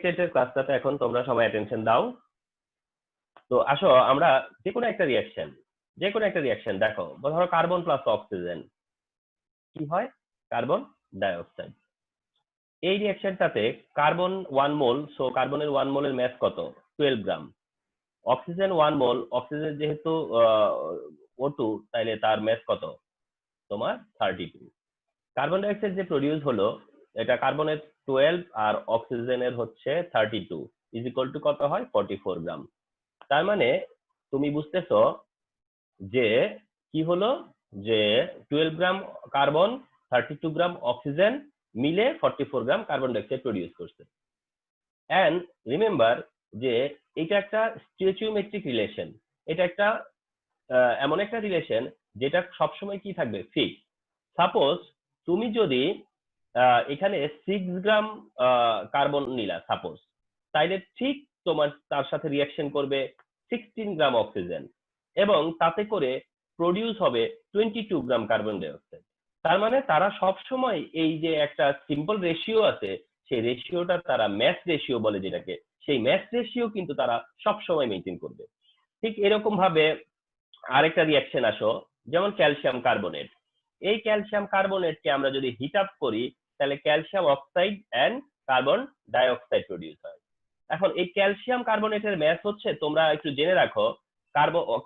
রিঅ্যাক্টেন্টের ক্লাসটাতে এখন তোমরা সবাই অ্যাটেনশন দাও। তো আসো আমরা যে কোনো একটা রিঅ্যাকশন দেখো, ধরো কার্বন প্লাস অক্সিজেন কি হয়, কার্বন ডাইঅক্সাইড। এই রিঅ্যাকশনটাতে কার্বন 1 মোল, সো কার্বনের 1 মোলের ম্যাস কত, 12 গ্রাম। অক্সিজেন 1 মোল, অক্সিজেন যেহেতু O2 তাইলে তার ম্যাস কত, তোমার 32। কার্বন ডাইঅক্সাইড যে প্রডিউস হলো, এটা কার্বনের 12 আর অক্সিজেনের হচ্ছে 32, ইজ ইকুয়াল টু কত হয়, 44 গ্রাম। তার মানে তুমি বুঝতেছো যে কি হলো, যে 12 গ্রাম কার্বন, 32 গ্রাম অক্সিজেন মিলে 44 গ্রাম কার্বন ডাইঅক্সাইড প্রডিউস করছে। এন্ড রিমেম্বার যে এটা একটা স্টিওচিওমেট্রিক রিলেশন, এটা একটা এমন একটা রিলেশন যেটা সবসময় কি থাকবে, ফিক্স। সাপোজ তুমি যদি এখানে 6 গ্রাম কার্বন নিলা সাপোজ, তাইলে ঠিক তোমার তার সাথে রিঅ্যাকশন করবে 16 গ্রাম অক্সিজেন এবং তাতে করে প্রডিউস হবে 22 গ্রাম কার্বন ডাইঅক্সাইড। তার মানে তারা সব সময় এই যে একটা সিম্পল রেশিও আছে, সেই রেশিওটা তারা ম্যাস রেশিও বলে যেটাকে, সেই ম্যাস রেশিও কিন্তু তারা সব সময় মেনটেন করবে। ঠিক এরকম ভাবে আরেকটা রিঅ্যাকশন আসো, যেমন ক্যালসিয়াম কার্বনেট। এই ক্যালসিয়াম কার্বনেটকে আমরা যদি হিট আপ করি, তাহলে calcium oxide and carbon dioxide produce হয়। এখন এই ক্যালসিয়াম কার্বনেটের ম্যাস হচ্ছে, তোমরা একটু জেনে রাখো,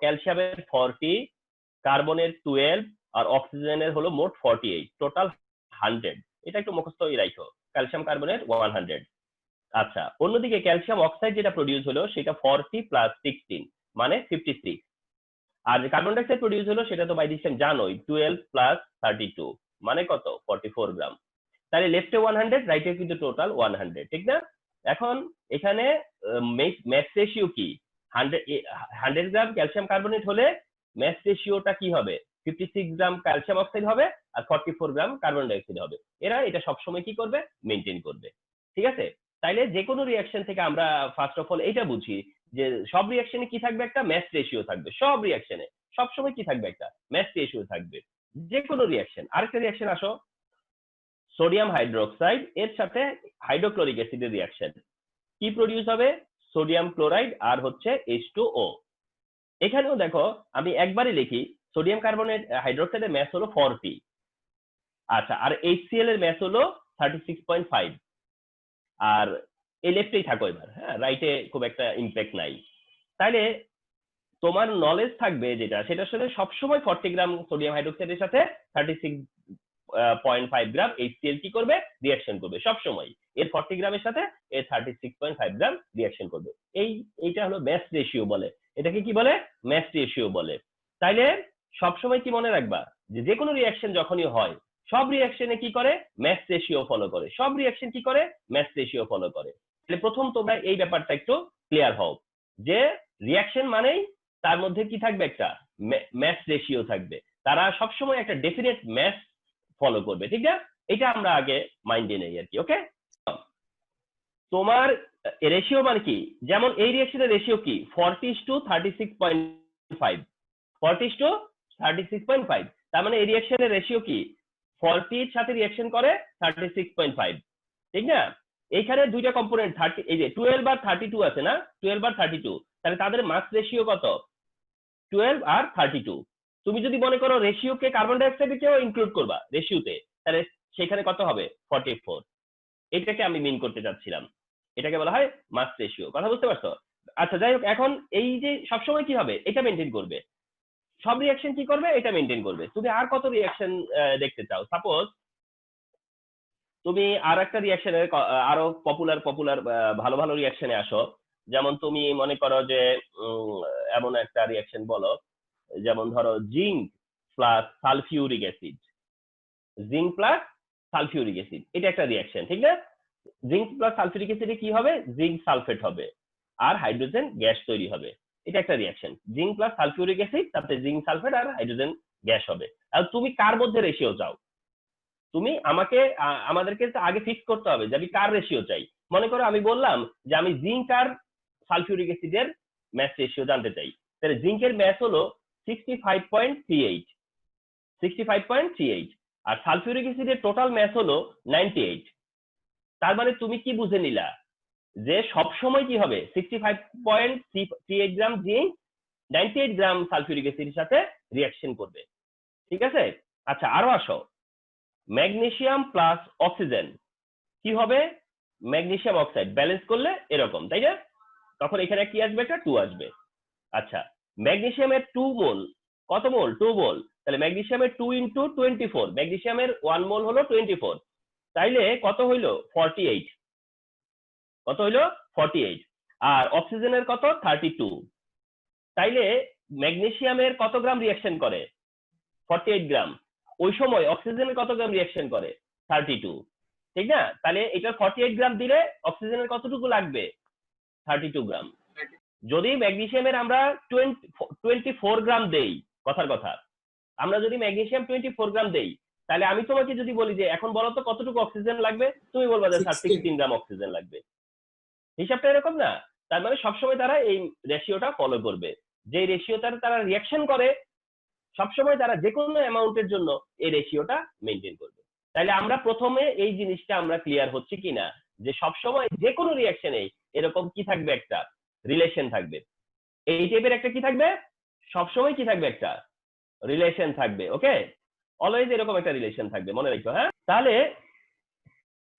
ক্যালসিয়ামের 40, কার্বনের 12 আর অক্সিজেনের হলো মোট 48, টোটাল 100। এটা একটু মুখস্থই রাখো, ক্যালসিয়াম কার্বনেট 100। আচ্ছা, অন্যদিকে ক্যালসিয়াম অক্সাইড যেটা প্রডিউস হলো সেটা 40 প্লাস 16 মানে 56। আর যে কার্বন ডাইঅক্সাইড প্রডিউস হলো সেটা তো বাই দিস টাইম জানোই, 12 প্লাস 32 মানে কত, 44 গ্রাম। তাহলে লেফটে 100, রাইটে কিন্তু টোটাল 100, ঠিক না? এখন এখানে ম্যাস রেশিও কি, 100 গ্রাম ক্যালসিয়াম কার্বনেট হলে ম্যাস রেশিওটা কি হবে, 56 গ্রাম ক্যালসিয়াম অক্সাইড হবে আর 44 গ্রাম কার্বন ডাইঅক্সাইড হবে। এরা এটা সবসময় কি করবে, মেনটেন করবে। ঠিক আছে? তাইলে যে কোনো রিঅ্যাকশন থেকে আমরা ফার্স্ট অফ অল এটা বুঝি যে সব রিঅ্যাকশনে কি থাকবে, একটা ম্যাস রেশিও থাকবে। সব রিঅ্যাকশনে সবসময় কি থাকবে, একটা ম্যাস রেশিও থাকবে যে কোনো রিঅ্যাকশন। আরেকটা রিঅ্যাকশন আসো, সোডিয়াম হাইড্রোক্সাইড এর সাথে হাইড্রোক্লোরিক অ্যাসিডের রিঅ্যাকশন, কি প্রডিউস হবে, সোডিয়াম ক্লোরাইড আর হচ্ছে H2O। এখানেও দেখো আমি একবারই লিখি, সোডিয়াম কার্বনেট হাইড্রোক্সাইডের ম্যাস হলো 40, আচ্ছা, আর HCl এর ম্যাস হলো 36.5। আর এই লেফটেই থাকো এবার, হ্যাঁ, রাইটে খুব একটা ইম্প্যাক্ট নাই। তাইলে তোমার নলেজ থাকবে যেটা, সেটা আসলে সবসময় 40 গ্রাম সোডিয়াম হাইড্রোক্সাইডের সাথে 36.5 গ্রাম HCl কি করবে, রিঅ্যাকশন করবে সবসময়। এর 40 গ্রামের সাথে এর 36.5 গ্রাম রিঅ্যাকশন করবে। এইটা হলো ম্যাস রেশিও বলে, এটাকে কি বলে, ম্যাস রেশিও বলে। তাইলে সবসময় কি মনে রাখবা, যে কোনো রিঅ্যাকশন যখনই হয়, সব রিঅ্যাকশনে কি করে, ম্যাস রেশিও ফলো করে। সব রিঅ্যাকশন কি করে, ম্যাস রেশিও ফলো করে। তাহলে প্রথম তোমরা এই ব্যাপারটা একটু ক্লিয়ার হও যে রিঅ্যাকশন মানেই তার মধ্যে কি থাকবে, একটা ম্যাস রেশিও থাকবে। তারা সবসময় একটা ডেফিনেট ম্যাস ফলো করবে, ঠিক না? এটা আমরা আগে মাইন্ডে নেই আর কি। ওকে, তোমার রেশিও মানে কি, যেমন এই রিঅ্যাকশনের রেশিও কি, 40:36.5, 40:36.5। তার মানে এই রিঅ্যাকশনের রেশিও কি, 40 এর সাথে রিঅ্যাকশন করে 36.5, ঠিক না? এইখানে দুইটা কম্পোনেন্ট 30, এই যে 12 আর 32 আছে না, 12 আর 32, তাহলে তাদের মাস রেশিও কত, 12 আর 32। তুমি যদি মনে করো রেশিওকে কার্বন ডাইঅক্সাইডকেও ইনক্লুড করবা রেশিওতে, তাহলে সেখানে কত হবে, 44। এটাকে আমি মিন করতে চাচ্ছিলাম, এটাকে বলা হয় মাস রেশিও। কথা বুঝতে পারছো? আচ্ছা, যাই হোক, এখন এই যে সবসময় কি হবে, এটা মেনটেন করবে। সব রিঅ্যাকশন কি করবে, এটা মেনটেন করবে। তুমি আর কত রিঅ্যাকশন দেখতে চাও, সাপোজ তুমি আর একটা রিঅ্যাকশনের আরো পপুলার ভালো ভালো রিঅ্যাকশনে আসো। যেমন তুমি মনে করো যে এমন একটা রিঅ্যাকশন বলো, যেমন ধরো zinc plus sulphuric acid, zinc plus sulphuric acid, এটা একটা রিঅ্যাকশন, ঠিক না? জিঙ্ক প্লাস সালফিউরিক অ্যাসিডে কি হবে, জিঙ্ক সালফেট হবে আর হাইড্রোজেন গ্যাস তৈরি হবে। এটা একটা reaction, zinc plus sulphuric acid, তাতে জিঙ্ক সালফেট আর হাইড্রোজেন গ্যাস হবে। আর তুমি কার মধ্যে রেশিও চাও, তুমি আমাদেরকে আগে ফিক্স করতে হবে যে আমি কার রেশিও চাই। মনে করো আমি বললাম যে আমি জিঙ্ক আর সালফিউরিক অ্যাসিডের ম্যাস রেশিও জানতে চাই, তাহলে জিঙ্কের ম্যাস হলো 65.38, 65.38, আর সালফিউরিক অ্যাসিডের টোটাল ম্যাস হলো 98। তার মানে তুমি কি বুঝে নিলা, যে সব সময় কি হবে 65.38 গ্রাম জিঙ্ক 98 গ্রাম সালফিউরিক অ্যাসিডের সাথে রিঅ্যাকশন করবে। ঠিক আছে, আচ্ছা আরো আসো, ম্যাগনেসিয়াম প্লাস অক্সিজেন কি হবে, ম্যাগনেসিয়াম অক্সাইড ব্যালেন্স করলে এরকম, তাই না? তখন এখানে কি আসবে, একটা 2 আসবে। আচ্ছা, ম্যাগনেসিয়ামের 2 মোল, কত মোল? 2 মোল। তাহলে ম্যাগনেসিয়ামের 2 ইন্টু 24, ম্যাগনেসিয়ামের 1 মোল হলো 24, তাইলে কত হইলো 48, কত হইলো 48। আর অক্সিজেনের কত 32, তাইলে ম্যাগনেসিয়ামের কত গ্রাম রিঅ্যাকশন করে 48 গ্রাম, ওই সময় অক্সিজেনের কত গ্রাম রিঅ্যাকশন করে 32, ঠিক না? তাহলে এটা 48 গ্রাম দিলে অক্সিজেনের কতটুকু লাগবে 32 গ্রাম। যদি ম্যাগনেসিয়ামের আমরা 24 গ্রাম দেই, কথার কথা, আমরা যদি ম্যাগনেসিয়াম 24 গ্রাম দেই, তাহলে আমি তোমাকে যদি বলি যে এখন বলো তো কতটুকু অক্সিজেন লাগবে, তুমি বলবা যে 16 গ্রাম অক্সিজেন লাগবে। হিসাবটা এরকম না? তার মানে সবসময় তারা এই রেশিওটা ফলো করবে, যে রেশিওটার তারা রিঅ্যাকশন করে সবসময় তারা যে কোনো অ্যামাউন্টের জন্য এই রেশিওটা মেনটেন করবে। তাহলে আমরা প্রথমে এই জিনিসটা আমরা ক্লিয়ার হচ্ছে কিনা যে সবসময় যে কোনো রিঅ্যাকশনে এরকম কি থাকবে, একটা রিলেশন থাকবে। এই টাইপের একটা কি থাকবে, সবসময় কি থাকবে, একটা রিলেশন থাকবে। ওকে, অলওয়েজ এরকম একটা রিলেশন থাকবে, মনে রাখো। হ্যাঁ, তাহলে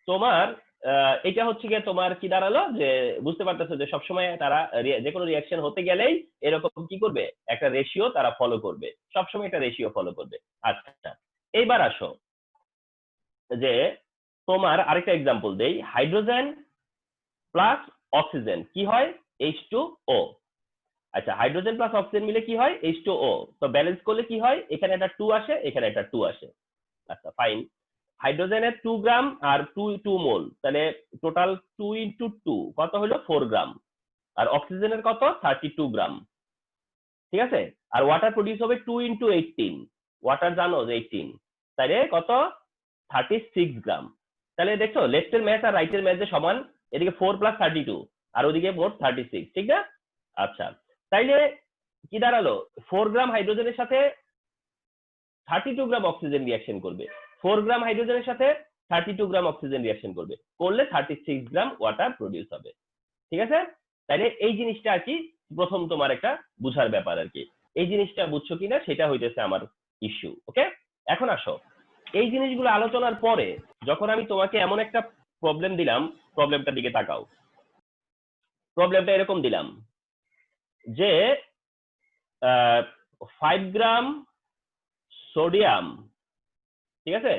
তোমার এটা হচ্ছে গিয়ে তোমার কি দাঁড়ালো, যে বুঝতে পারতেছো যে সবসময় তারা যে কোনো রিঅ্যাকশন হতে গেলেই এরকম কি করবে, একটা রেশিও তারা ফলো করবে, সবসময় একটা রেশিও ফলো করবে। আচ্ছা, এইবার আসো যে তোমার আরেকটা এক্সাম্পল দেই, হাইড্রোজেন প্লাস অক্সিজেন কি হয়, H2O। আচ্ছা, হাইড্রোজেন প্লাস অক্সিজেন মিলে কি হয়, H2O। তো ব্যালেন্স করলে কি হয়, এখানে একটা 2 আসে, এখানে একটা 2 আসে। আচ্ছা ফাইন, হাইড্রোজেনের 2 গ্রাম আর 2 মোল, তাহলে টোটাল 2 ইন্টু 2 কত হলো 4 গ্রাম। আর অক্সিজেনের কত 32 গ্রাম, ঠিক আছে। আর ওয়াটার প্রডিউস হবে 2 ইন্টু 18, ওয়াটার জানো যে 18, তাহলে কত 36 গ্রাম। তাহলে দেখছো লেফটের ম্যাথ আর রাইটের ম্যাথ যে সমান, এদিকে 4 প্লাস 32 আর ওদিকে মোট 36, ঠিক না? আচ্ছা, তাইলে কি দাঁড়ালো, 4 গ্রাম হাইড্রোজেনের সাথে 32 গ্রাম অক্সিজেন রিঅ্যাকশন করবে, 4 গ্রাম হাইড্রোজেনের সাথে 32 গ্রাম অক্সিজেন রিঅ্যাকশন করবে, করলে 36 গ্রাম ওয়াটার প্রডিউস হবে। ঠিক আছে, তাইলে এই জিনিসটা আর কি প্রথম তোমার একটা বুঝার ব্যাপার আর কি, এই জিনিসটা বুঝছো কিনা সেটা হইতেছে আমার ইস্যু। ওকে, এখন আসো, এই জিনিসগুলো আলোচনার পরে যখন আমি তোমাকে এমন একটা প্রবলেম দিলাম, প্রবলেমটার দিকে তাকাও। প্রবলেমটা এরকম দিলাম যে 5 গ্রাম সোডিয়াম, ঠিক আছে,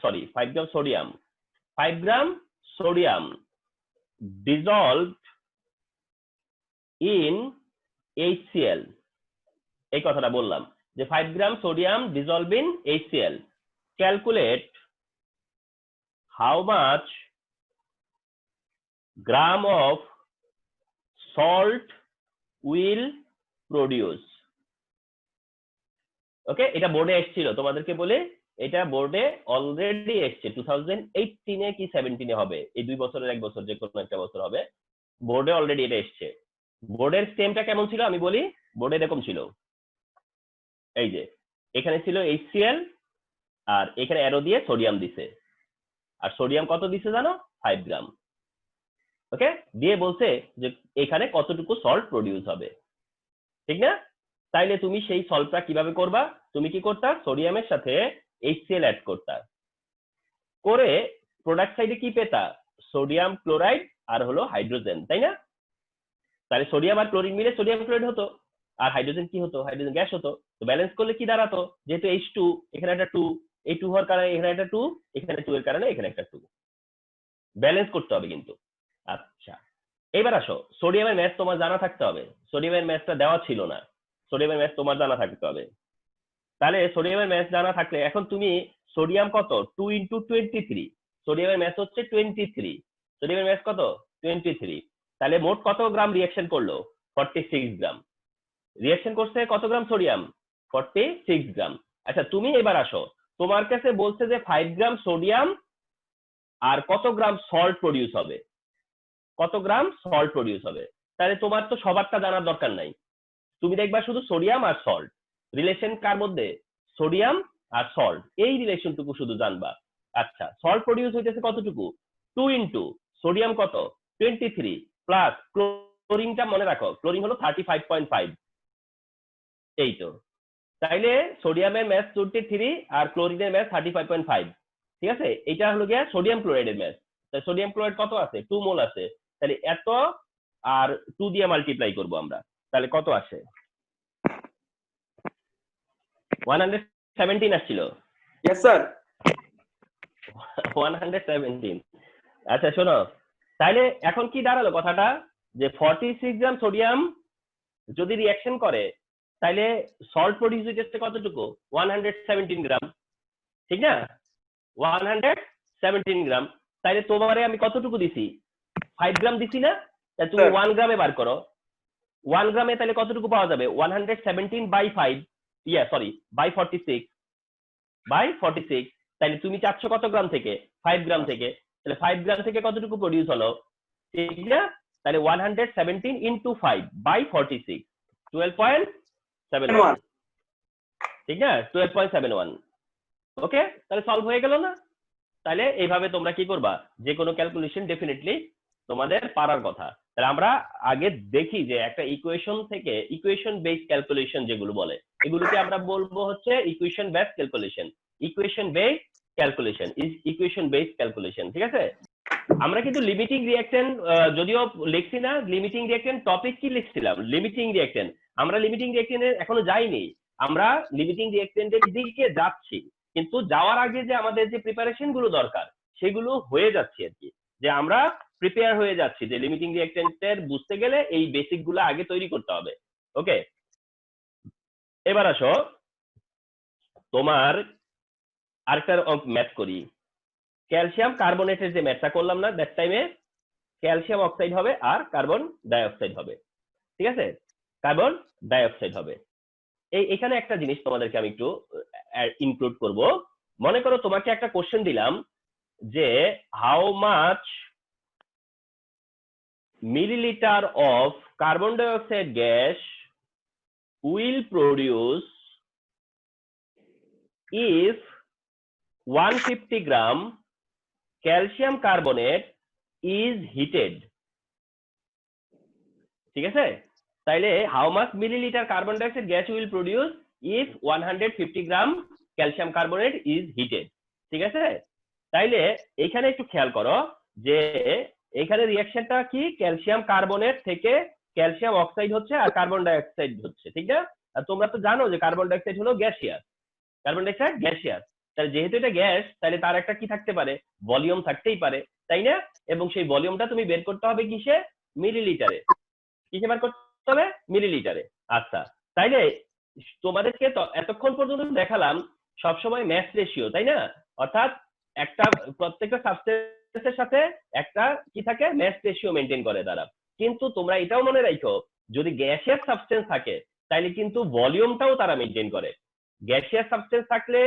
sorry 5 gram sodium, 5 gram sodium dissolved in HCl, এই কথাটা বললাম যে 5 gram sodium dissolved in HCl, calculate how much gram of salt will produce। ওকে, এটা বোর্ডে এসেছিল, তোমাদেরকে বলে এটা বোর্ডে অলরেডি এসছে 2018 কি 17 হবে, এই 2 বছরের 1 বছর যে কোনো একটা বছর হবে, বোর্ডে অলরেডি এটা এসছে। বোর্ডের স্টেমটা কেমন ছিল আমি বলি, বোর্ডে এরকম ছিল, এই যে এখানে ছিল HCl আর এখানে অ্যারো দিয়ে সোডিয়াম দিছে, আর সোডিয়াম কত দিছে জানো 5 গ্রাম। ওকে, দিয়ে বলছে যে এখানে কতটুকু সল্ট প্রডিউস হবে, ঠিক না? তাইলে তুমি সেই সল্টটা কিভাবে করবা, তুমি কি করতা, সোডিয়ামের সাথে HCl অ্যাড করতা, করে প্রোডাক্ট সাইডে কি পেতা, সোডিয়াম ক্লোরাইড আর হলো হাইড্রোজেন, তাই না? তাহলে সোডিয়াম আর ক্লোরিন মিলে সোডিয়াম ক্লোরাইড হতো, আর হাইড্রোজেন কি হতো, হাইড্রোজেন গ্যাস হতো। তো ব্যালেন্স করলে কি দাঁড়াতো, যেহেতু H2 এখানে একটা 2, এই 2 হওয়ার কারণে এখানে একটা 2, এখানে 2 এর কারণে এখানে একটা 2, ব্যালেন্স করতে হবে কিন্তু। আচ্ছা, এবার আসো, সোডিয়ামের ম্যাথ তোমার জানা থাকতে হবে, সোডিয়ামের ম্যাথটা দেওয়া ছিল না, সোডিয়ামের ম্যাথ তোমার জানা থাকতে হবে। তাহলে সোডিয়ামের ম্যাথ জানা থাকলে এখন তুমি সোডিয়াম কত 2 ইন্টু 23, সোডিয়ামের ম্যাথ হচ্ছে 23, সোডিয়ামের ম্যাথ কত 23, তাহলে মোট কত গ্রাম রিঅ্যাকশন করলো 46 গ্রাম, রিঅ্যাকশন করছে কত গ্রাম সোডিয়াম 46 গ্রাম। আচ্ছা, তুমি এবার আসো, তোমার কাছে বলছে যে 5 গ্রাম সোডিয়াম আর কত গ্রাম সল্ট প্রডিউস হবে, কত গ্রাম সল্ট প্রডিউস হবে, তাহলে তোমার তো সবারটা জানার দরকার নাই, তুমি দেখবা শুধু সোডিয়াম আর সল্ট, রিলেশন কার মধ্যে, সোডিয়াম আর সল্ট, এই রিলেশনটুকু শুধু জানবা। আচ্ছা, সল্ট প্রডিউস হইতেছে কতটুকু 2 ইন্টু সোডিয়াম কত 23 প্লাস ক্লোরিনটা মনে রাখো, ক্লোরিন হলো 35.5, এই তো। তাইলে সোডিয়ামের ম্যাস 23 আর ক্লোরিনের ম্যাস 35.5, ঠিক আছে? এটা হলো গিয়া সোডিয়াম ক্লোরাইডের ম্যাস। তাই সোডিয়াম ক্লোরাইড কত আছে? 2 মোল আছে। তাহলে এত আর 2 দিয়ে মাল্টিপ্লাই করব আমরা, তাহলে কত আসে? 117 আসছিল। Yes sir 117। আচ্ছা শোনো, তাহলে এখন কি দাঁড়ালো কথাটা, যে 46 গ্রাম সোডিয়াম যদি রিঅ্যাকশন করে তাহলে সল্ট প্রডিউস হইতেছে কতটুকু? 117 গ্রাম, ঠিক না? 117 গ্রাম। তাইলে তোমারে আমি কতটুকু দিছি? 5 গ্রাম দিছি না? তাহলে তুমি 1 গ্রামে বার করো। 1 গ্রামে তাহলে কতটুকু পাওয়া যাবে? 117 বাই 5, বাই 46, বাই 46। তাহলে তুমি চাচ্ছ কত গ্রাম থেকে? 5 গ্রাম থেকে। তাহলে 5 গ্রাম থেকে কতটুকু প্রডিউস হলো, ঠিক না? তাহলে 117 ইনটু 5 বাই 46, 12.71, ঠিক না? 12.71। ওকে, তাহলে সলভ হয়ে গেল না? তাহলে এইভাবে তোমরা কি করবা, যে কোনো ক্যালকুলেশন ডেফিনেটলি তোমাদের পারার কথা। তাহলে আমরা আগে দেখি যে একটা ইকুয়েশন থেকে, ইকুয়েশন বেসড ক্যালকুলেশন যেগুলো বলে, এগুলোকে আমরা বলবো হচ্ছে equation based calculation. Equation based calculation is equation based calculation, ঠিক আছে? আমরা কিন্তু লিমিটিং রিঅ্যাকশন যদিও লিখছি না, লিমিটিং রিঅ্যাকশন টপিক কি লিখছিলাম? Limiting reaction. আমরা লিমিটিং রিঅ্যাকশনে এখনো যাইনি, আমরা লিমিটিং রিঅ্যাকশনের দিকে যাচ্ছি, কিন্তু যাওয়ার আগে যে আমাদের যে প্রিপারেশন গুলো দরকার সেগুলো হয়ে যাচ্ছে আর কি, যে আমরা প্রিপেয়ার হয়ে যাচ্ছি যে লিমিটিং রিঅ্যাকশনের বুঝতে গেলে এই বেসিক গুলো আগে তৈরি করতে হবে। ওকে, এবার আসো তোমার আরেকটা ম্যাথ করি। ক্যালসিয়াম কার্বনেটের যে ম্যাথটা করলাম না দ্যাট টাইমে, ক্যালসিয়াম অক্সাইড হবে আর কার্বন ডাইঅক্সাইড হবে, ঠিক আছে? কার্বন ডাইঅক্সাইড হবে। এখানে একটা জিনিস তোমাদেরকে আমি একটু ইনক্লুড করব। মনে করো তোমাকে একটা কোশ্চেন দিলাম যে how much millilitre of carbon dioxide gas will produce if 150 gram calcium carbonate is heated, ঠিক আছে? তাইলে how much millilitre carbon dioxide gas will produce if 150 gram calcium carbonate is heated, ঠিক আছে? তাইলে এখানে একটু খেয়াল করো যে এখানে রিঅ্যাকশনটা কি, ক্যালসিয়াম কার্বনেট থেকে ক্যালসিয়াম অক্সাইড হচ্ছে আর কার্বন ডাইঅক্সাইড হচ্ছে, ঠিক না? আর তোমরা তো জানো যে কার্বন ডাইঅক্সাইড হলো গ্যাসিয়াস, কার্বন ডাইঅক্সাইড গ্যাসিয়াস। তাহলে যেহেতু এটা গ্যাস, তাহলে তার একটা কি থাকতে পারে? ভলিউম থাকতেই পারে, তাই না? এবং সেই ভলিউমটা তুমি বের করতে হবে কিসে? মিলিলিটারে। কিসে বের করতে হবে? মিলিলিটারে। আচ্ছা, তাইলে তোমাদেরকে এতক্ষণ পর্যন্ত দেখালাম সবসময় ম্যাস রেশিও, তাই না? অর্থাৎ একটা প্রত্যেকটা সাবস্টেন্সের সাথে একটা কি থাকে? ম্যাস রেশিও মেনটেন করে তারা। কিন্তু তোমরা এটাও মনে রাখো, যদি গ্যাসিয়াস সাবস্টেন্স থাকে তাহলে কিন্তু ভলিউমটাও তারা মেনটেন করে। গ্যাসিয়াস সাবস্টেন্স থাকলে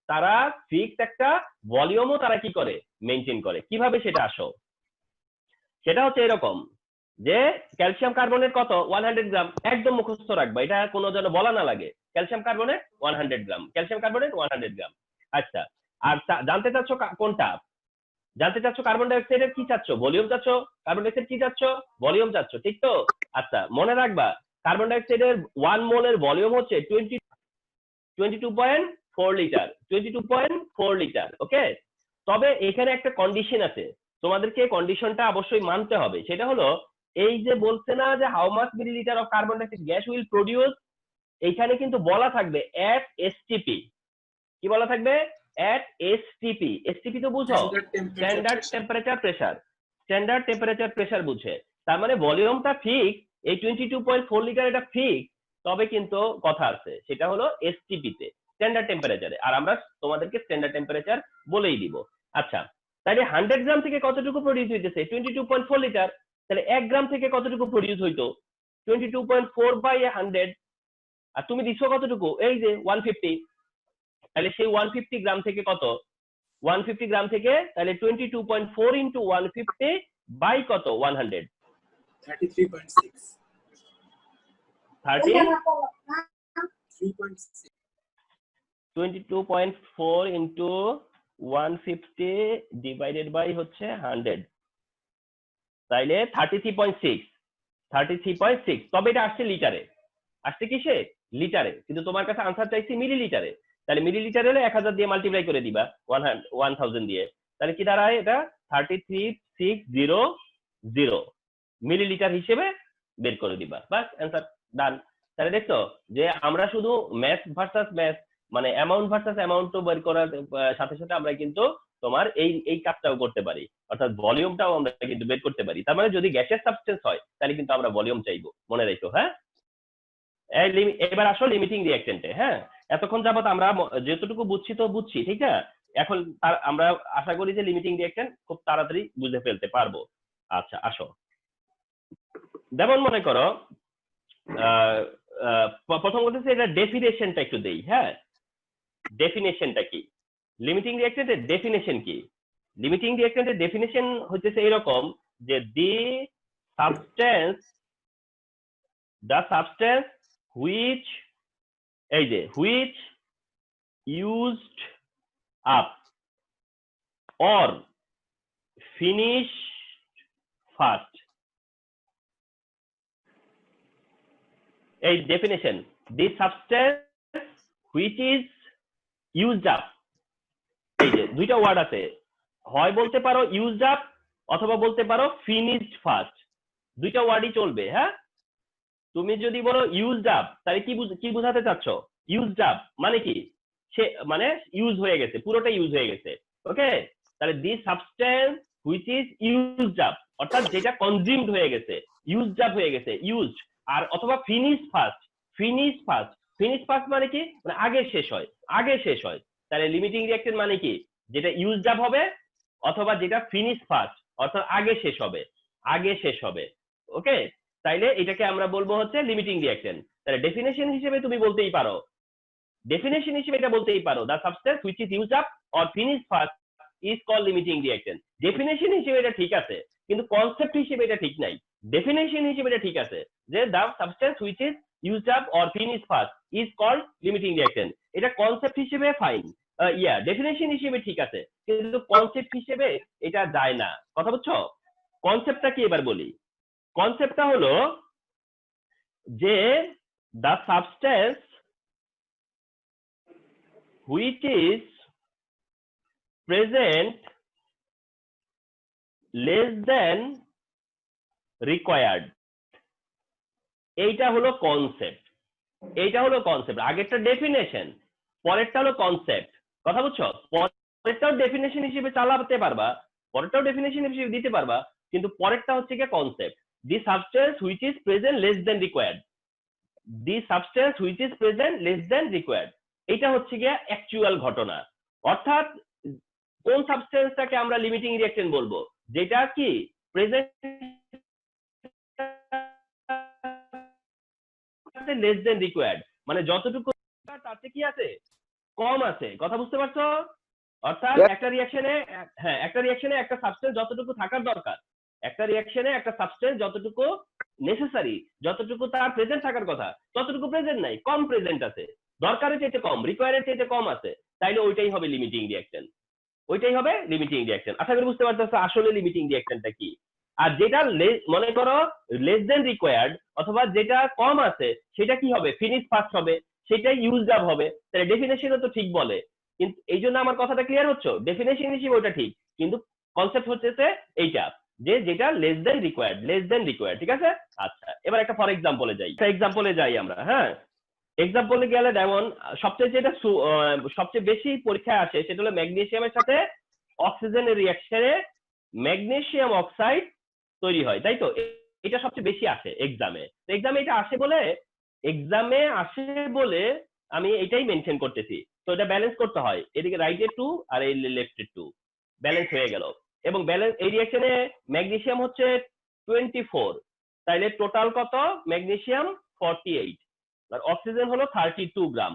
তারা ফিক্সড একটা ভলিউমও তারা কি করে? মেনটেন করে। কিভাবে সেটা আসো? সেটা হচ্ছে এরকম যে ক্যালসিয়াম কার্বনেট কত? 100 গ্রাম। একদম মুখস্থ রাখবা, এটা কোনো যেন বলা না লাগে। ক্যালসিয়াম কার্বনেট 100 গ্রাম, ক্যালসিয়াম কার্বনেট 100 গ্রাম। আচ্ছা, আর জানতে চাচ্ছ কোনটা? জানতে চাচ্ছ কার্বন ডাইঅক্সাইডের কি চাচ্ছ? ভলিউম চাচ্ছ? কার্বন ডাইঅক্সাইড কি চাচ্ছ? ভলিউম চাচ্ছ, ঠিক তো? আচ্ছা, মনে রাখবা কার্বন ডাইঅক্সাইডের 1 মোলের ভলিউম হচ্ছে 22.4 লিটার, 22.4 লিটার। ওকে, তবে এখানে একটা কন্ডিশন আছে, তোমাদেরকে কন্ডিশনটা অবশ্যই মানতে হবে। সেটা হলো এই যে বলছে না যে how much millilitre of carbon dioxide gas will produce, এইখানে কিন্তু বলা থাকবে এট এসটিপি। কি বলা থাকবে? এট এসটিপি। এসটিপি তো বুঝো, standard temperature pressure. Standard temperature pressure বুঝে, তার মানে ভলিউমটা ফিক্স, এই 22.4 লিটার এটা ফিক্স, তবে কিন্তু কথা আছে, সেটা হলো এসটিপি তে, স্ট্যান্ডার্ড টেম্পারেচারে। আর আমরা তোমাদেরকে স্ট্যান্ডার্ড টেম্পারেচার বলেই দিব। আচ্ছা, তাহলে 100 গ্রাম থেকে কতটুকু প্রডিউস হইতেছে? 22.4 লিটার। তাহলে 1 গ্রাম থেকে কতটুকু প্রডিউস হইতো? 22.4 বাই 100। আর তুমি দিছো কতটুকু? এই যে 150। তাহলে সেই 150 গ্রাম থেকে কত? 150 গ্রাম থেকে তাহলে 22.4 ইন্টু 150 বাই কত? 100, 33.6 22.4 ইন্টু 150 ডিভাইডেড বাই হচ্ছে 100, তাইলে 33.6 তবে এটা আসছে লিটারে, আসছে কিসে? লিটারে, কিন্তু তোমার কাছে আনসার চাইছি মিলিলিটারে। তাহলে মিলিলিটারে হলে 1000 দিয়ে মাল্টিপ্লাই করে দিবা 1000 দিয়ে, তাহলে কি দাঁড়ায়? এটা 33600 মিলিলিটার হিসেবে বের করে দিবা, বাস অ্যান্সার ডান। তাহলে দেখছো যে আমরা শুধু ম্যাথ ভার্সাস ম্যাথ, মানে অ্যামাউন্ট ভার্সাস অ্যামাউন্ট বের করার সাথে সাথে আমরা কিন্তু তোমার এই কাজটাও করতে পারি, অর্থাৎ ভলিউমটাও আমরা কিন্তু বের করতে পারি। তার মানে যদি গ্যাসের সাবস্টেন্স হয় তাহলে কিন্তু আমরা ভলিউম চাইবো, মনে রাখো। হ্যাঁ, এবার আসো লিমিটিং রিঅ্যাকট্যান্টে। হ্যাঁ, এতক্ষণ যাবত আমরা যতটুকু বুঝছি তো বুঝছি, ঠিক আছে? এখন আমরা আশা করি যে লিমিটিং রিঅ্যাকট্যান্ট খুব তাড়াতাড়ি বুঝে ফেলতে পারবো। আচ্ছা আসো, যেমন মনে করো প্রথম বলতেছে এটা ডেফিনেশনটা একটু দেই। হ্যাঁ, ডেফিনেশনটা কি? লিমিটিং রিঅ্যাকট্যান্টের ডেফিনেশন কি? লিমিটিং রিঅ্যাকট্যান্টের ডেফিনেশন হচ্ছে এরকম যে দ্য সাবস্টেন্স হুইচ, এই যে which used up or finished first, এই definition, the substance which is used up, এই যে দুইটা ওয়ার্ড আছে, হয় বলতে পারো used up অথবা বলতে পারো finished first, দুইটা ওয়ার্ডই চলবে। হ্যাঁ, তুমি যদি বলো used up তাহলে কি বোঝাতে চাচ্ছ? used up মানে কি? সে মানে ইউজ হয়ে গেছে, পুরোটা ইউজ হয়ে গেছে। ওকে, তাহলে the substance which is used up, অর্থাৎ যেটা কনজিউমড হয়ে গেছে, ইউজড আপ হয়ে গেছে, ইউজড। আর অথবা ফিনিশ ফার্স্ট মানে কি? মানে আগে শেষ হয়, তাহলে লিমিটিং রিঅ্যাকশন মানে কি? যেটা ইউজড আপ হবে অথবা যেটা ফিনিশ ফার্স্ট, অর্থাৎ আগে শেষ হবে। ওকে, তাইলে এটাকে আমরা বলবো হচ্ছে লিমিটিং রিঅ্যাকশন। তাহলে ডেফিনেশন হিসেবে তুমি বলতেই পারো, এটা বলতেই পারো the substance which is used up or finish first is called limiting reaction. Definition হিসেবে এটা ঠিক আছে, কিন্তু কনসেপ্ট হিসেবে এটা ঠিক নাই। ডেফিনেশন হিসেবে এটা ঠিক আছে যে the substance which is used up or finish first is called limiting reaction, এটা কনসেপ্ট হিসেবে ফাইন, ডেফিনেশন হিসেবে ঠিক আছে, কিন্তু কনসেপ্ট হিসেবে এটা যায় না। কথা বুঝছো? কনসেপ্টটা কি এবার বলি। কনসেপ্টটা হলো যে the substance which is present less than required, এইটা হলো কনসেপ্ট। আগেরটা ডেফিনেশন, পরেরটা হলো কনসেপ্ট। কথা বুঝছো? পরেরটাও ডেফিনেশন হিসেবে চালাতে পারবা, পরেরটাও ডেফিনেশন হিসেবে দিতে পারবা, কিন্তু পরেরটা হচ্ছে কি concept. The substance which is present less than required, এটা হচ্ছে গিয়ে অ্যাকচুয়াল ঘটনা। অর্থাৎ কোন সাবস্টেন্সটাকে আমরা লিমিটিং রিঅ্যাকশন বলবো? যেটা কি প্রেজেন্ট লেস দেন রিকোয়ার্ড, মানে যতটুকু তাতে কি আছে? কম আছে। কথা বুঝতে পারছো? অর্থাৎ একটা রিঅ্যাকশনে একটা সাবস্টেন্স যতটুকু থাকার দরকার, একটা রিঅ্যাকশনে একটা সাবস্টেন্স যতটুকু নেসেসারি, যতটুকু তার প্রেজেন্ট থাকার কথা ততটুকু প্রেজেন্ট নাই, কম প্রেজেন্ট আছে, দরকারের চাইতে কম, রিকোয়ারের চাইতে কম আছে, তাইলে ওইটাই হবে লিমিটিং রিঅ্যাকশন। আশা করি বুঝতে পারতেছো আসলে লিমিটিং রিঅ্যাকশনটা কি। আর যেটা মনে করো লেস দেন রিকোয়ার্ড অথবা যেটা কম আছে সেটা কি হবে? ফিনিশ ফার্স্ট হবে, সেটাই ইউজড আপ হবে। তাহলে ডেফিনেশনও তো ঠিক বলে, কিন্তু এই জন্য আমার কথাটা ক্লিয়ার হচ্ছে, ডেফিনেশন হিসেবে ওটা ঠিক, কিন্তু কনসেপ্ট হচ্ছে এইটা যে যেটা লেস দেন রিকোয়ার্ড। ঠিক আছে? আচ্ছা, এবার একটা ফর এক্সাম্পলে যাই আমরা। হ্যাঁ, এক্সাম্পলে গেলে যেমন সবচেয়ে বেশি পরীক্ষায় আসে সেটা হলো ম্যাগনেসিয়ামের সাথে অক্সিজেনের রিঅ্যাকশনে ম্যাগনেসিয়াম অক্সাইড তৈরি হয়, তাই তো? এটা সবচেয়ে বেশি আসে এক্সামে। এটা আসে বলে আমি এটাই মেনশন করতেছি। তো এটা ব্যালেন্স করতে হয়, এদিকে রাইটে 2 আর এই লেফটে 2, ব্যালেন্স হয়ে গেল। এবং ব্যালেন্স এই রিঅ্যাকশনে ম্যাগনেসিয়াম হচ্ছে 24, তাইলে টোটাল কত? ম্যাগনেসিয়াম 48 আর অক্সিজেন হলো 32 গ্রাম।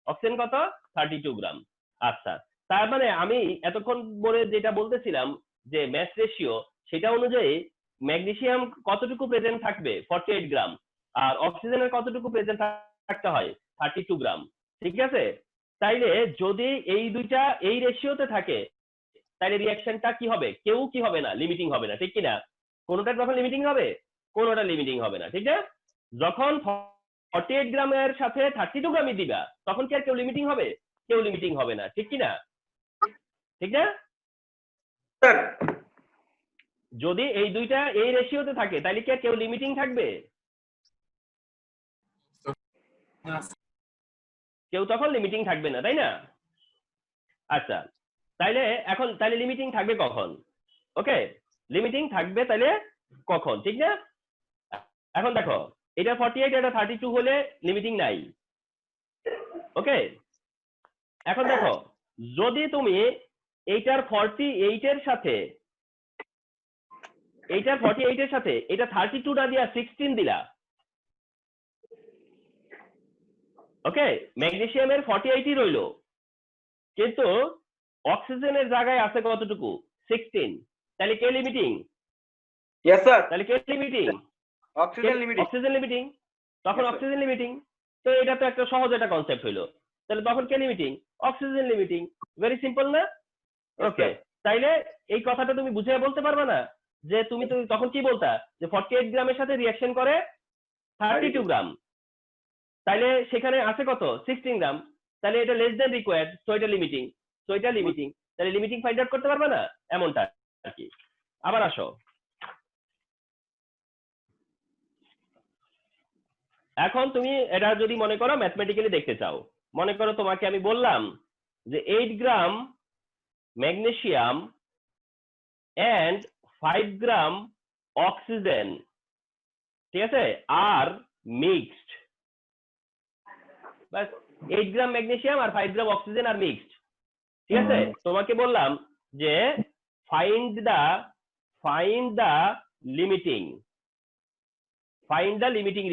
অক্সিজেন কত? 32 গ্রাম। আচ্ছা, তার মানে আমি এতক্ষণ বলে যেটা বলতেছিলাম যে ম্যাস রেশিও, সেটা অনুযায়ী ম্যাগনেসিয়াম কতটুকু প্রেজেন্ট থাকবে? 48 গ্রাম। আর অক্সিজেনের কতটুকু প্রেজেন্ট থাকতে হয়? 32 গ্রাম। ঠিক আছে? তাইলে যদি এই দুইটা এই রেশিওতে থাকে তাহলে রিঅ্যাকশনটা কি হবে? কেউ কি হবে না, লিমিটিং হবে না, ঠিক কিনা? কোনোটা তখন লিমিটিং হবে, কোনোটা লিমিটিং হবে না, ঠিক না? যখন 48 গ্রামের সাথে 32 গ্রামই দিবা তখন কি আর কেউ লিমিটিং হবে? কেউ লিমিটিং হবে না, ঠিক কি না? ঠিক না? স্যার যদি এই দুইটা এই রেশিওতে থাকে তাহলে কি আর কেউ লিমিটিং থাকবে? কেউ তখন লিমিটিং থাকবে না, তাই না? আচ্ছা, তাইলে এখন তাইলে লিমিটিং থাকবে কখন? ওকে, লিমিটিং থাকবে তাইলে কখন, ঠিক না? এখন দেখো, এটা 48 এটা 32 হলে লিমিটিং নাই। ওকে, এখন দেখো, যদি তুমি এইটার 48 এর সাথে এইটার 48 এর সাথে এটা 32 না দিয়া 16 দিলা, ওকে, ম্যাগনেসিয়ামের 48ই রইলো, কিন্তু অক্সিজেনের জায়গায় আছে কতটুকু? 16। তাহলে কে লিমিটিং? ইয়েস স্যার তাহলে কে limiting? Oxygen limiting oxygen limiting. তখন Yes, sir. Oxygen limiting. তো এটা তো একটা সহজ একটা কনসেপ্ট হইলো। তাহলে তখন কে limiting? Oxygen limiting. Very simple না? Yes, okay, sir. তাইলে এই কথাটা তুমি বুঝিয়ে বলতে পারবে না যে তুমি তো তখন কি বলতা যে 48 গ্রামের সাথে রিঅ্যাকশন করে 32 গ্রাম, তাইলে সেখানে আছে কত? 16 গ্রাম। তাহলে এটা লেস দেন রিকোয়ার্ড, সো এটা লিমিটিং, সো এটা লিমিটিং। তাহলে লিমিটিং ফাইন্ড আউট করতে পারবে না, এমনটা আর কি। আবার আসো, এখন তুমি এটা যদি মনে করো ম্যাথমেটিক্যালি দেখতে চাও, মনে করো তোমাকে আমি বললাম যে 8 gram magnesium and 5 gram oxygen, ঠিক আছে, আর মিক্সড, বাস 8 গ্রাম ম্যাগনেসিয়াম আর 5 গ্রাম অক্সিজেন আর মিক্সড, ঠিক আছে। তোমাকে বললাম যে find the limiting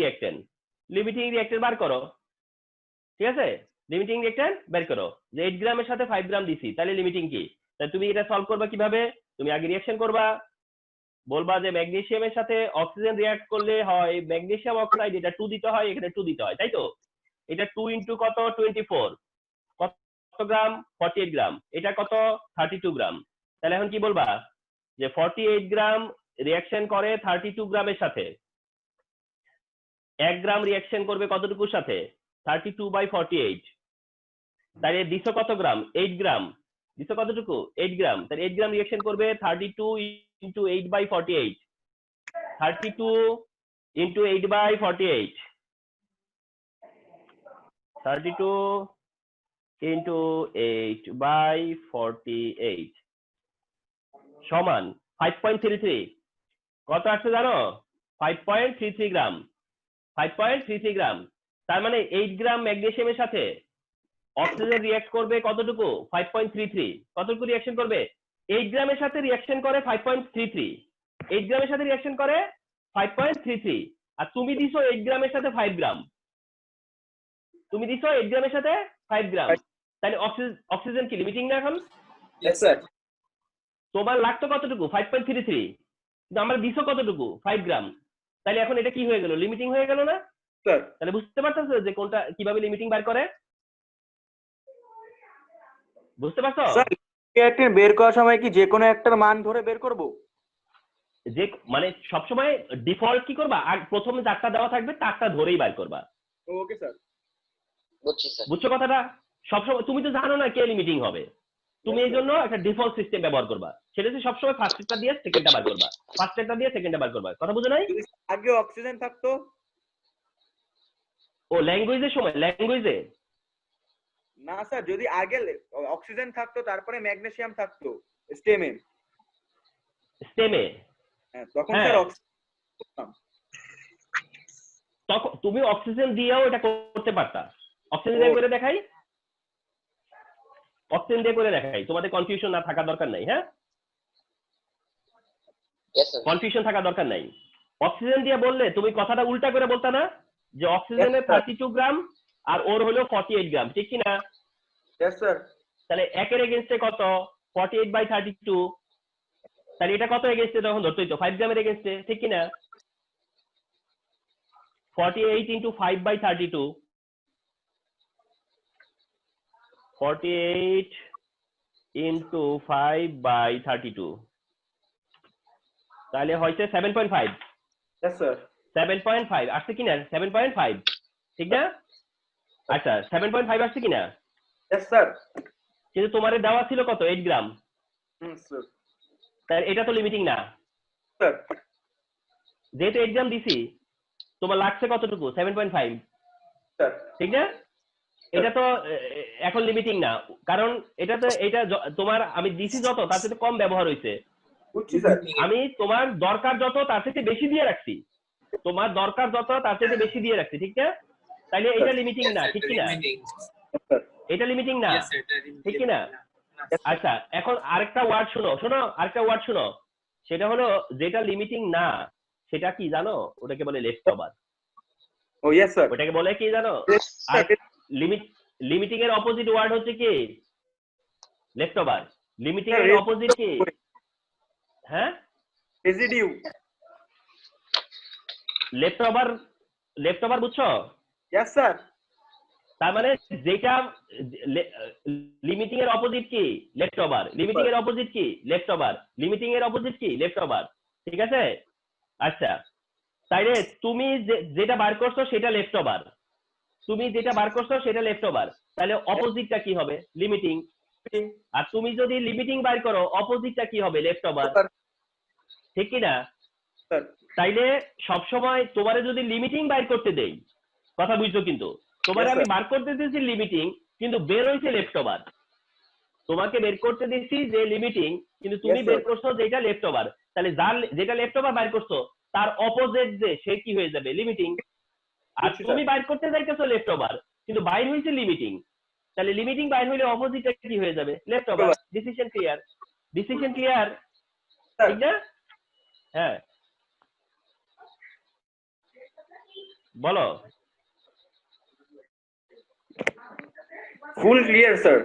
reactant, limiting reactant বার করো, ঠিক আছে। লিমিটিং রিঅ্যাকট্যান্ট বের করো যে 8 গ্রামের সাথে 5 গ্রাম দিছি, তাহলে লিমিটিং কি? তাহলে তুমি এটা সলভ করবা কিভাবে? তুমি আগে রিঅ্যাকশন করবা, বলবা যে ম্যাগনেসিয়ামের সাথে অক্সিজেন রিঅ্যাক্ট করলে হয় ম্যাগনেসিয়াম অক্সাইড, এটা 2 দিতে হয়, এখানে 2 দিতে হয়, তাই তো? এটা 2 ইনটু কত? 24। কত গ্রাম? 48 গ্রাম। এটা কত? 32 গ্রাম। তাহলে এখন কি বলবা যে 48 গ্রাম রিঅ্যাকশন করে 32 গ্রামের সাথে, 1 গ্রাম রিঅ্যাকশন করবে কতটুকুর সাথে? 32/48। তাহলে দিছো কত গ্রাম? 8 গ্রাম। দিছো কতটুকু? 8 গ্রাম। তাহলে 8 গ্রাম রিঅ্যাকশন করবে 32 ইনটু 8/48, 32 ইনটু 8/48, 32 ইনটু 8/48 সমান 5.33। কত আসছে জানো? 5.33 গ্রাম। 5.33 গ্রাম। তার মানে 8 গ্রাম ম্যাগনেসিয়ামের সাথে অক্সিজেন রিঅ্যাক্ট করবে কতটুকু? 5.33। কতটুকু রিঅ্যাকশন করবে? 8 গ্রামের সাথে রিঅ্যাকশন করে 5.33। 8 গ্রামের সাথে রিঅ্যাকশন করে 5.33। আর তুমি দিছো 8 গ্রামের সাথে 5 গ্রাম। তুমি দিছো 8 গ্রামের সাথে 5 গ্রাম। তাহলে অক্সিজেন কি লিমিটিং না এখন? ইয়েস স্যার তোমার লাগতো কতটুকু? 5.33। কিন্তু আমরা দিছো কতটুকু? 5 গ্রাম। তাহলে এখন এটা কি হয়ে গেল? লিমিটিং হয়ে গেল না? স্যার তাহলে বুঝতে পারতেছো যে কোনটা কিভাবে লিমিটিং বার করে? বুঝতে পারছো? স্যার রিঅ্যাকট্যান্ট বের করার সময় কি যে কোনো একটার মান ধরে বের করব? যে মানে সবসময় ডিফল্ট কি করবা? প্রথমে যারটা দেওয়া থাকবে তারটা ধরেই বার করবা। ওকে স্যার বুঝছি স্যার। বুঝছো কথাটা? সবসময় তুমি তো জানো না কে লিমিটিং হবে, তুমি এই জন্য একটা ডিফল্ট সিস্টেম ব্যবহার করবা, সেটা হচ্ছে সবসময় ফার্স্টটা দিয়ে সেকেন্ডটা বার করবা, ফার্স্টটা দিয়ে সেকেন্ডটা বার করবা। কথা বুঝো নাই? যদি আগে অক্সিজেন থাকতো? ও ল্যাঙ্গুয়েজের সময়, ল্যাঙ্গুয়েজে না স্যার, যদি আগে অক্সিজেন থাকতো তারপরে ম্যাগনেসিয়াম থাকতো স্টেমে, স্টেমে, হ্যাঁ তখন হ্যাঁ, স্যার অক্সিজেন তখন তুমি অক্সিজেন দিয়েও এটা করতে পারতা। অক্সিজেন দিয়ে করে দেখাই, অক্সিজেন দিয়ে করে দেখাই, তোমাদের কনফিউশন না থাকা দরকার নাই। হ্যাঁ, ইয়েস স্যার। কনফিউশন থাকা দরকার নাই। অক্সিজেন দিয়ে বললে তুমি কথাটা উল্টা করে বলতা না যে অক্সিজেনের 32 গ্রাম আর ওর হলো 48 গ্রাম, ঠিক কি না? ইয়েস স্যার তাহলে একের এগেইনস্টে কত? 48/32। তাহলে এটা কত এগেইনস্টে তখন ধরতেই তো? 5 গ্রামের এগেইনস্টে, ঠিক কি না? 48 ইনটু 5/32, 48 ইনটু 5/32, তাহলে হয়েছে 7.5 यस सर 7.5 আসছে কিনা 7.5 ঠিক না আচ্ছা 7.5 আসছে কিনা यस सर কিন্তু তোমারে দেওয়া ছিল কত 8 গ্রাম सर তাই এটা তো লিমিটিং না सर যেহেতু 8 গ্রাম দিছি তোমার লাগছে কতটুকু 7.5 सर ঠিক না এটা তো এখন লিমিটিং না কারণ এটা তো এটা তোমার আমি দিছি যত তার থেকে কম ব্যবহার হইছে বুঝছি স্যার আমি তোমার দরকার যত তার থেকে বেশি দিয়ে রাখছি তোমার দরকার যত তার থেকে বেশি দিয়ে রাখছি ঠিক না তাইলে এটা লিমিটিং না ঠিক কি না এটা লিমিটিং না ঠিক কি না আচ্ছা এখন আরেকটা ওয়ার্ড শোনো আরেকটা ওয়ার্ড শোনো সেটা হলো যেটা লিমিটিং না সেটা কি জানো ওটাকে বলে লেফট ওভার ও यस স্যার ওটাকে বলে কি জানো লিমিটিং এর অপোজিট ওয়ার্ড হচ্ছে কি লেফট ওভার লিমিটিং এর অপোজিট কি হ্যাঁ রেসিডিউ লেফট ওভার বুঝছো यस স্যার তার মানে যেটা লিমিটিং এর অপোজিট কি লেফট ওভার লিমিটিং এর অপোজিট কি লেফট ওভার লিমিটিং এর অপোজিট কি লেফট ওভার ঠিক আছে আচ্ছা তাইলে তুমি যেটা বার করছো সেটা লেফট ওভার তুমি যেটা বার করছো সেটা লেফট ওভার তাহলে অপোজিটটা কি হবে লিমিটিং আর তুমি যদি লিমিটিং বার করো অপোজিটটা কি হবে লেফট ওভার ঠিক কি না স্যার তাইলে সবসময় তোমারে যদি লিমিটিং বার করতে দেই কথা বুঝছো কিন্তু তোমারে Yes, আমি sir. বার করতে দিয়েছি লিমিটিং কিন্তু বের হইছে লেফট ওভার তোমাকে বের করতে দিচ্ছি যে লিমিটিং কিন্তু তুমি Yes, sir. বের করছো যেটা লেফট ওভার তাহলে যার যেটা লেফট ওভার বার করছো তার অপোজিট যে সে কি হয়ে যাবে লিমিটিং আর বুঝছি, তুমি sir. বাইর করতে যাইতেছো লেফট ওভার কিন্তু বাইর হইছে লিমিটিং তাহলে লিমিটিং বাইর হইলে অপোজিটটা কি হয়ে যাবে left over Over. Decision clear sir ঠিক না হ্যাঁ বলো ফুল ক্লিয়ার স্যার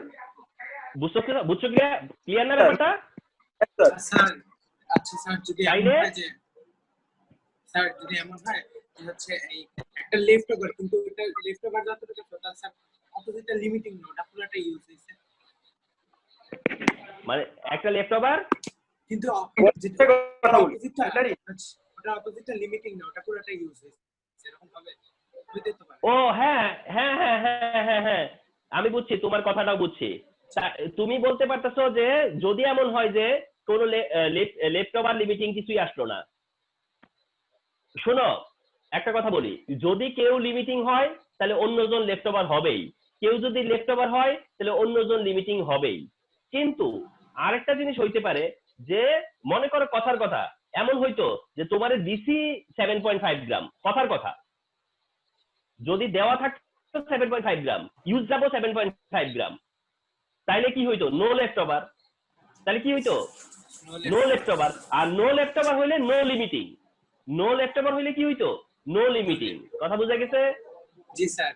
বুঝছো ক্লিয়ার না ব্যাপারটা স্যার স্যার আচ্ছা স্যার যদি এমন তাইলে? হয় যে স্যার যদি এমন হয় যে হচ্ছে এই একটা লেফট ওভার কিন্তু এটা লেফট ওভার যতটুকু টোটাল স্যার অপোজিটটা লিমিটিং না ওটা পুরোটা ইউজ হইছে মানে একটা লেফট ওভার কিন্তু একটা কথা বলি অপোজিটটা স্যারই ওটা অপোজিটটা লিমিটিং না ওটা পুরোটা ইউজ হইছে সেরকম ভাবে হইতে তো পারে ও হ্যাঁ হ্যাঁ হ্যাঁ হ্যাঁ হ্যাঁ হ্যাঁ আমি বুঝছি তোমার কথাটাও বুঝছি তুমি বলতে পারতেছো যে যদি এমন হয় যে কোনো লেফট ওভার লিমিটিং কিছুই আসলো না শোনো একটা কথা বলি যদি কেউ লিমিটিং হয় তাহলে অন্যজন লেফট ওভার হবেই কেউ যদি লেফট ওভার হয় তাহলে অন্যজন লিমিটিং হবেই কিন্তু আরেকটা জিনিস হইতে পারে যে মনে করো কথার কথা এমন হইতো যে তোমার দিছি 7.5 গ্রাম কথার কথা যদি দেওয়া থাকতো 7.5 গ্রাম ইউজ যাবো 7.5 গ্রাম তাইলে কি হইতো নো লেফট ওভার তাহলে কি হইতো নো লেফট ওভার আর নো লেফট ওভার হইলে no limiting no left over হইলে কি হইতো নো লিমিটিং কথা বোঝা গেছে জি স্যার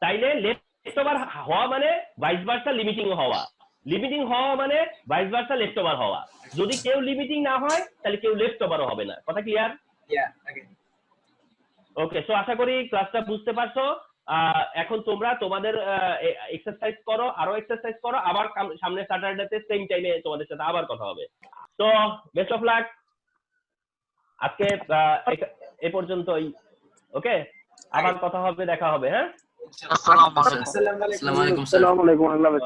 তাইলে লেফট ওভার হওয়া মানে ভাইস ভার্সা লিমিটিং হওয়া লিমিটিং হওয়া মানে ভাইস ভার্সা লেফট ওভার হওয়া যদি কেউ লিমিটিং না হয় তাহলে কেউ লেফট ওভারও হবে না কথা ক্লিয়ার ইয়া ওকে ওকে সো আশা করি ক্লাসটা বুঝতে পারছো এখন তোমরা তোমাদের এক্সারসাইজ করো আরো এক্সারসাইজ করো আবার সামনে স্যাটারডেতে সেম টাইমে তোমাদের সাথে আবার কথা হবে তো বেস্ট অফ লাক আজকে এ পর্যন্তই ওকে আবার কথা হবে দেখা হবে হ্যাঁ আসসালামু আলাইকুম আসসালামু আলাইকুম স্যার। আসসালামু আলাইকুম আল্লাহ হাফেজ।